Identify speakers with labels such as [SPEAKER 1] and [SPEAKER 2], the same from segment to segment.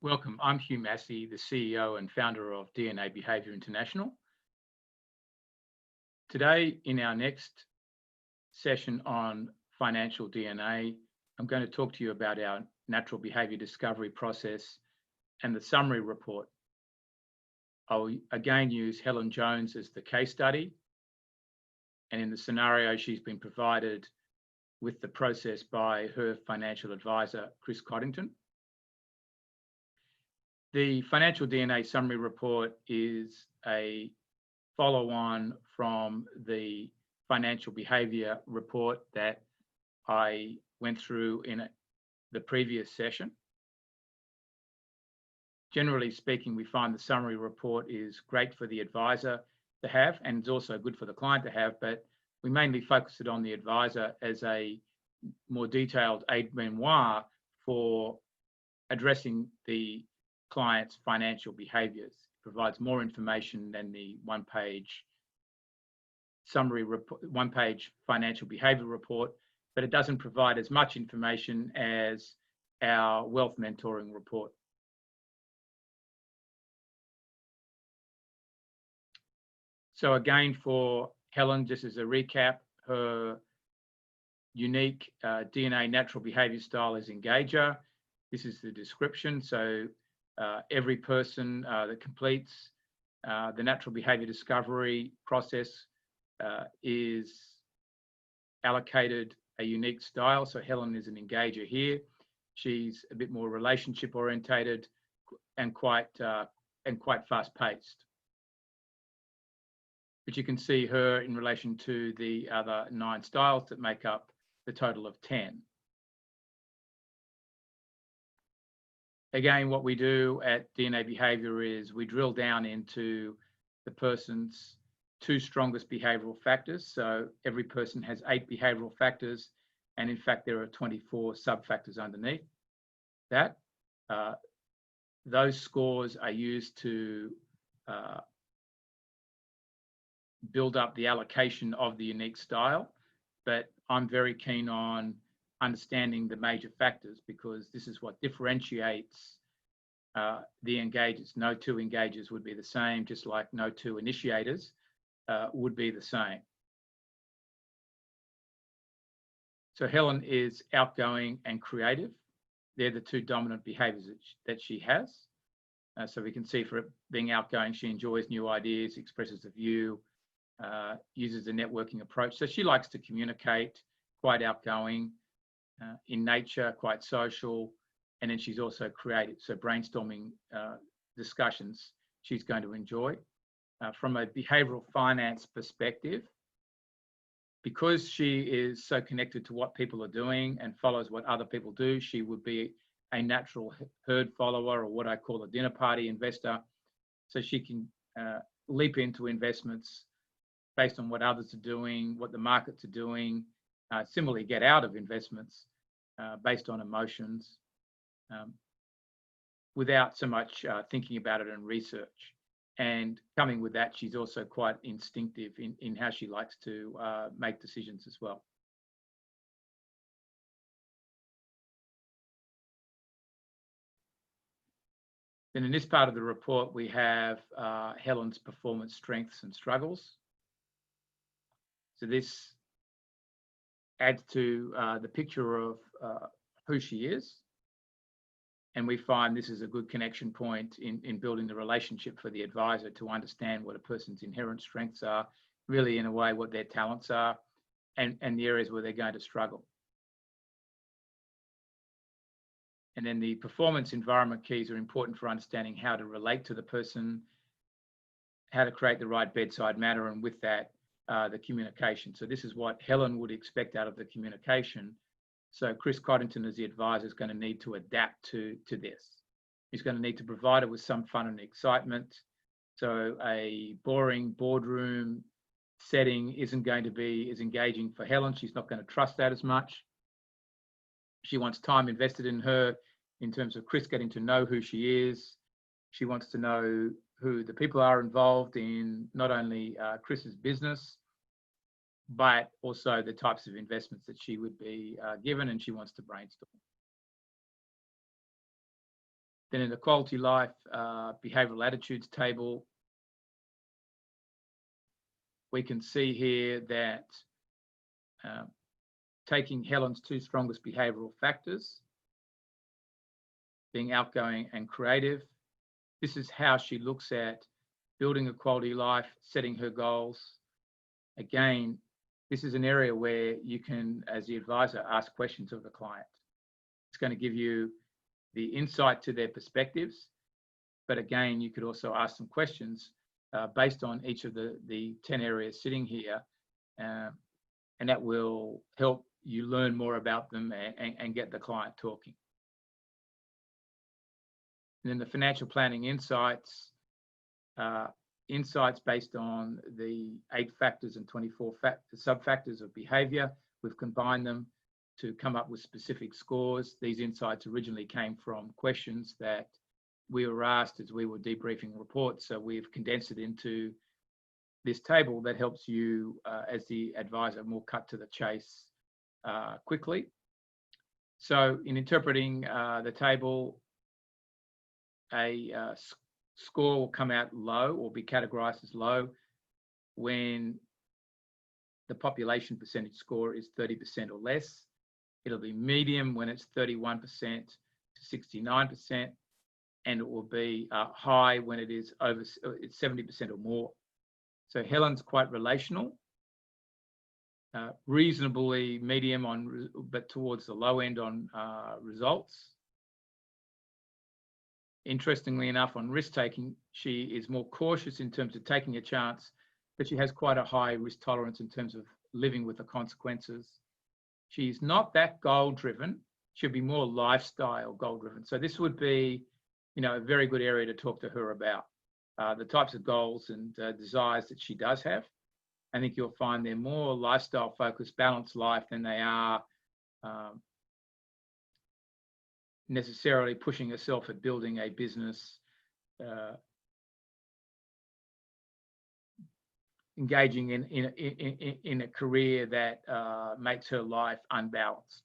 [SPEAKER 1] Welcome. I'm Hugh Massey, the CEO and founder of DNA Behaviour International. Today, in our next session on financial DNA, I'm going to talk to you about our natural behaviour discovery process and the summary report. I'll again use Helen Jones as the case study. And in the scenario, she's been provided with the process by her financial advisor, Chris Coddington. The financial DNA summary report is a follow-on from the financial behaviour report that I went through in the previous session. Generally speaking, we find the summary report is great for the advisor to have, and it's also good for the client to have, but we mainly focus it on the advisor as a more detailed aide-memoire for addressing the client's financial behaviours. It provides more information than the one-page summary report, one-page financial behaviour report, but it doesn't provide as much information as our wealth mentoring report. So again, for Helen, just as a recap, her unique DNA natural behaviour style is engager. This is the description. So every person that completes the natural behaviour discovery process is allocated a unique style. So Helen is an engager here. She's a bit more relationship orientated and quite fast-paced. But you can see her in relation to the other 9 styles that make up the total of 10. Again, what we do at DNA Behaviour is we drill down into the person's 2 strongest behavioural factors. So every person has 8 behavioural factors, and in fact, there are 24 sub-factors underneath that. Those scores are used to build up the allocation of the unique style, but I'm very keen on understanding the major factors because this is what differentiates the engagers. No 2 engagers would be the same, just like no 2 initiators would be the same. So Helen is outgoing and creative. They're the 2 dominant behaviours that she has. So we can see for it being outgoing, she enjoys new ideas, expresses a view, uses a networking approach. So she likes to communicate, quite outgoing, in nature, quite social, and then she's also creative. So brainstorming discussions she's going to enjoy. From a behavioural finance perspective, because she is so connected to what people are doing and follows what other people do, she would be a natural herd follower, or what I call a dinner party investor. So she can leap into investments based on what others are doing, what the markets are doing, similarly get out of investments based on emotions without so much thinking about it and research. And coming with that, she's also quite instinctive in how she likes to make decisions as well. Then in this part of the report, we have Helen's performance strengths and struggles. So this adds to the picture of who she is. And we find this is a good connection point in building the relationship for the advisor to understand what a person's inherent strengths are, really in a way what their talents are, and the areas where they're going to struggle. And then the performance environment keys are important for understanding how to relate to the person, how to create the right bedside manner, and with that, the communication. So this is what Helen would expect out of the communication. So Chris Coddington, as the advisor, is going to need to adapt to this. He's going to need to provide her with some fun and excitement. So a boring boardroom setting isn't going to be as engaging for Helen. She's not going to trust that as much. She wants time invested in her in terms of Chris getting to know who she is. She wants to know who the people are involved in, not only Chris's business, but also the types of investments that she would be given, and she wants to brainstorm. Then in the quality life behavioral attitudes table, we can see here that taking Helen's two strongest behavioral factors, being outgoing and creative, this is how she looks at building a quality life, setting her goals. Again, this is an area where you can, as the advisor, ask questions of the client. It's going to give you the insight to their perspectives, but again, you could also ask some questions based on each of the 10 areas sitting here, and that will help you learn more about them and get the client talking. And then the financial planning insights, insights based on the 8 factors and 24 sub-factors of behaviour. We've combined them to come up with specific scores. These insights originally came from questions that we were asked as we were debriefing reports. So we've condensed it into this table that helps you, as the advisor, more cut to the chase quickly. So in interpreting the table, a score will come out low or be categorized as low when the population percentage score is 30% or less. It'll be medium when it's 31% to 69%, and it will be high when it is over 70% or more. So Helen's quite relational, reasonably medium on, but towards the low end on results. Interestingly enough, on risk taking, she is more cautious in terms of taking a chance, but she has quite a high risk tolerance in terms of living with the consequences. She's not that goal driven. She'll be more lifestyle goal driven. So this would be, a very good area to talk to her about the types of goals and desires that she does have. I think you'll find they're more lifestyle focused, balanced life than they are necessarily pushing herself at building a business, engaging in a career that makes her life unbalanced.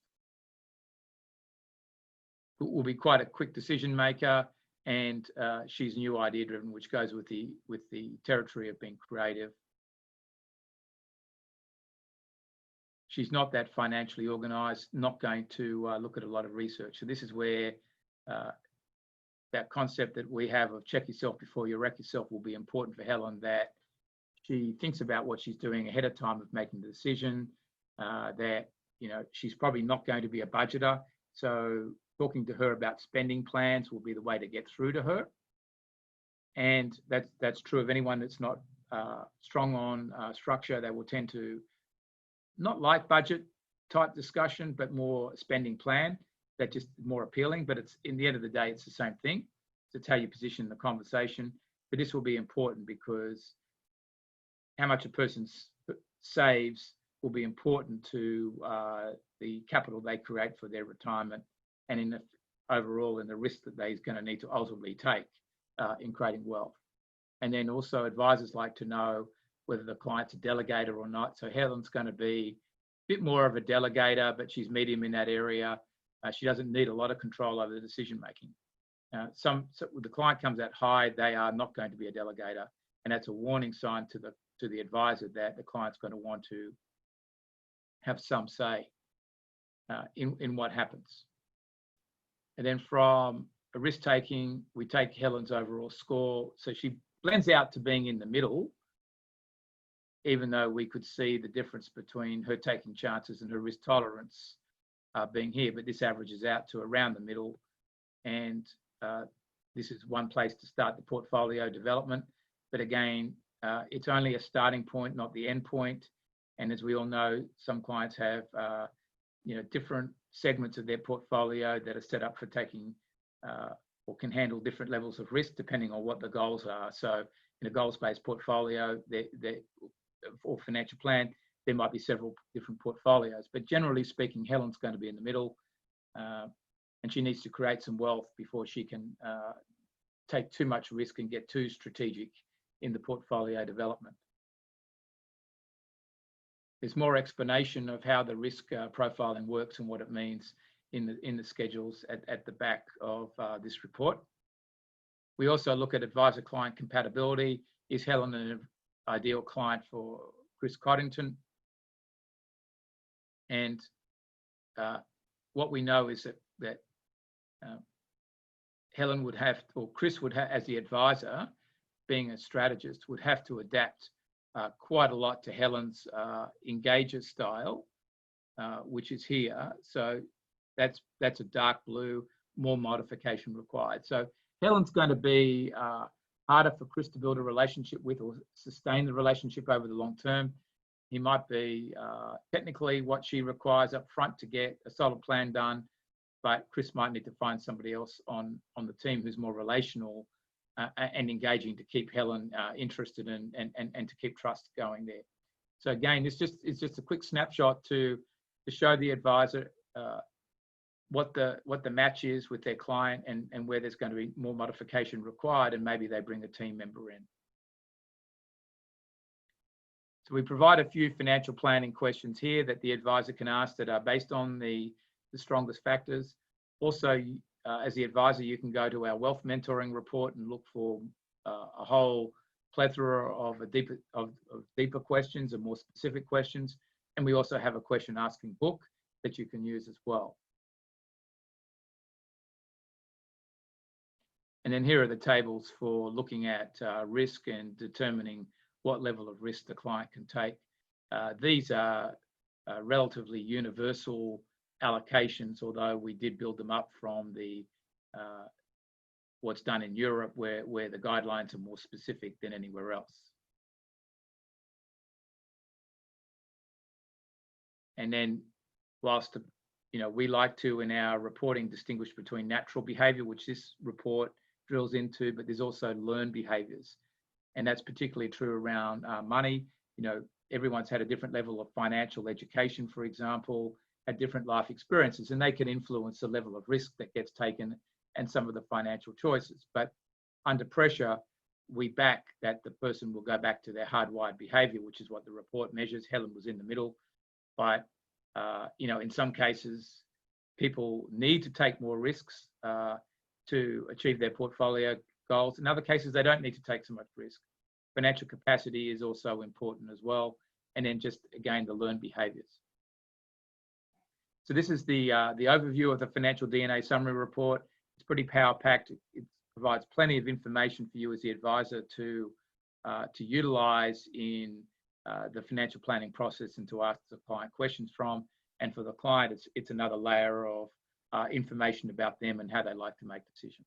[SPEAKER 1] Will be quite a quick decision maker, and she's new idea driven, which goes with the territory of being creative. She's not that financially organised, not going to look at a lot of research. So this is where that concept that we have of check yourself before you wreck yourself will be important for Helen, that she thinks about what she's doing ahead of time of making the decision, that she's probably not going to be a budgeter. So talking to her about spending plans will be the way to get through to her. And that's true of anyone that's not strong on structure. They will tend to not like budget type discussion, but more spending plan. That's just more appealing, but it's in the end of the day, it's the same thing. It's how you position the conversation. But this will be important because how much a person saves will be important to the capital they create for their retirement, and overall in the risk that they're going to need to ultimately take in creating wealth. And then also advisors like to know whether the client's a delegator or not. So Helen's going to be a bit more of a delegator, but she's medium in that area. She doesn't need a lot of control over the decision making. So the client comes out high, they are not going to be a delegator, and that's a warning sign to the advisor that the client's going to want to have some say in what happens. And then from a risk taking, we take Helen's overall score. So she blends out to being in the middle, even though we could see the difference between her taking chances and her risk tolerance being here, but this averages out to around the middle. And this is one place to start the portfolio development. But again, it's only a starting point, not the end point. And as we all know, some clients have different segments of their portfolio that are set up for taking or can handle different levels of risk depending on what the goals are. So in a goals-based portfolio or financial plan, there might be several different portfolios. But generally speaking, Helen's going to be in the middle, and she needs to create some wealth before she can take too much risk and get too strategic in the portfolio development. There's more explanation of how the risk profiling works and what it means in the schedules at the back of this report. We also look at advisor-client compatibility. Is Helen an ideal client for Chris Coddington? And what we know is that Helen would have, or Chris would have, as the advisor, being a strategist, would have to adapt quite a lot to Helen's engager style, which is here. So that's a dark blue, more modification required. So Helen's going to be harder for Chris to build a relationship with or sustain the relationship over the long term. He might be technically what she requires up front to get a solid plan done, but Chris might need to find somebody else on the team who's more relational and engaging to keep Helen interested and to keep trust going there. So again, it's just a quick snapshot to show the advisor what the match is with their client and where there's going to be more modification required, and maybe they bring a team member in. So we provide a few financial planning questions here that the advisor can ask that are based on the strongest factors. Also, as the advisor, you can go to our wealth mentoring report and look for a whole plethora of deeper questions and more specific questions. And we also have a question asking book that you can use as well. And then here are the tables for looking at risk and determining what level of risk the client can take. These are relatively universal allocations, although we did build them up from the what's done in Europe, where the guidelines are more specific than anywhere else. And then, whilst we like to in our reporting distinguish between natural behaviour, which this report drills into, but there's also learned behaviours, and that's particularly true around money. Everyone's had a different level of financial education, for example, had different life experiences, and they can influence the level of risk that gets taken and some of the financial choices. But under pressure, we back that the person will go back to their hardwired behaviour, which is what the report measures. Helen was in the middle. But in some cases, people need to take more risks to achieve their portfolio goals. In other cases, they don't need to take so much risk. Financial capacity is also important as well. And then just, again, the learned behaviours. So this is the overview of the Financial DNA Summary Report. It's pretty power-packed. It provides plenty of information for you as the advisor to utilise in the financial planning process and to ask the client questions from. And for the client, it's another layer of information about them and how they like to make decisions.